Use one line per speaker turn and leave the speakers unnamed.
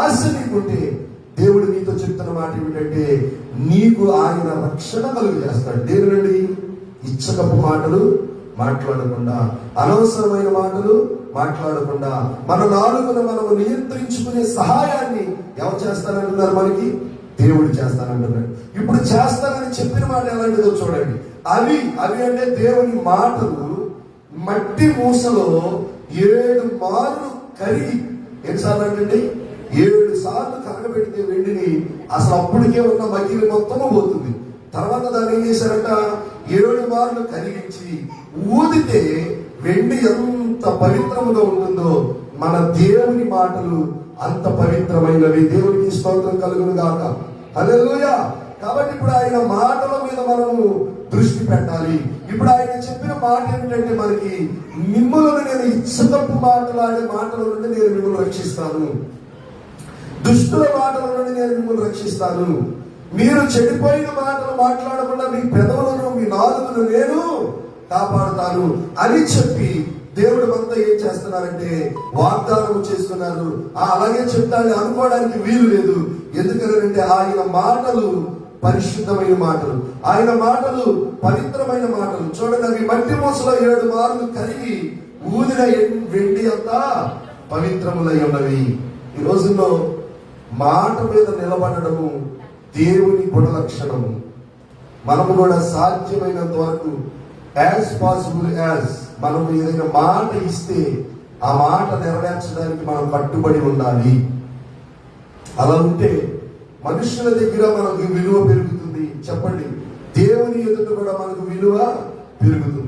ఆశ నీకుంటే దేవుడు నీతో చెప్తున్న మాట ఏమిటంటే నీకు ఆయన రక్షణ కలుగు చేస్తాడు. దేని నుండి? ఇచ్చకపు మాటలు మాట్లాడకుండా, అనవసరమైన మాటలు మాట్లాడకుండా, మన నాలుకను మనము నియంత్రించుకునే సహాయాన్ని ఎవరు చేస్తానంటున్నారు? మనకి దేవుడు చేస్తానంటున్నాడు. ఇప్పుడు చేస్తానని చెప్పిన మాట ఎలాంటిదో చూడండి. అవి అంటే దేవుని మాటలు మట్టి మూసలో 7 మార్లు కరిగి, ఎన్నిసార్లు అంటే 7 సార్లు కరగబెడితే వెండిని అసలు అప్పటికే ఉన్న మగిలి మొత్తము పోతుంది. తర్వాత దాన్ని ఏం చేశారంట? 7 మార్లు కరిగించి ఊదితే వెండి ఎంత పవిత్రముగా ఉంటుందో మన దేవుని మాటలు అంత పవిత్రమైనవి. దేవునికి స్తోత్రం కలుగును గాక. హల్లెలూయా. కాబట్టి ఇప్పుడు ఆయన మాటల మీద మనము దృష్టి పెట్టాలి. ఇప్పుడు ఆయన చెప్పిన మాట ఏమిటంటే మనకి, మిమ్ములను నేను ఇచ్చకపు మాటలాడే మాటల నుండి నేను మిమ్మల్ని రక్షిస్తాను, దుష్టుల మాటల నుండి నేను మిమ్మల్ని రక్షిస్తాను, మీరు చెడిపోయిన మాటలు మాట్లాడకుండా మీ పెదవులను మీ నాలుకను నేను కాపాడుతాను అని చెప్పి దేవుడు అంతా ఏం చేస్తున్నారంటే వాగ్దానం చేస్తున్నారు. అలాగే చెప్తాను అనుకోవడానికి వీలు లేదు. ఎందుకంటే ఆయన మాటలు పరిశుద్ధమైన మాటలు, ఆయన మాటలు పవిత్రమైన మాటలు. చూడండి, అవి మట్టి మూసలో 7 మార్లు కరిగి ఊదిన వెండి అంతా పవిత్రములై ఉన్నవి. ఈ రోజుల్లో మాట మీద నిలబడము దేవుని గుణలక్షణము. మనము కూడా సాధ్యమైనంత వరకు యాజ్ పాసిబుల్ యాజ్ మనము ఏదైనా మాట ఇస్తే ఆ మాట నెరవేర్చడానికి మనం కట్టుబడి ఉండాలి. అలా ఉంటే మనుషుల దగ్గర మనకు విలువ పెరుగుతుంది. చెప్పండి, దేవుని ఎదుట కూడా మనకు విలువ పెరుగుతుంది.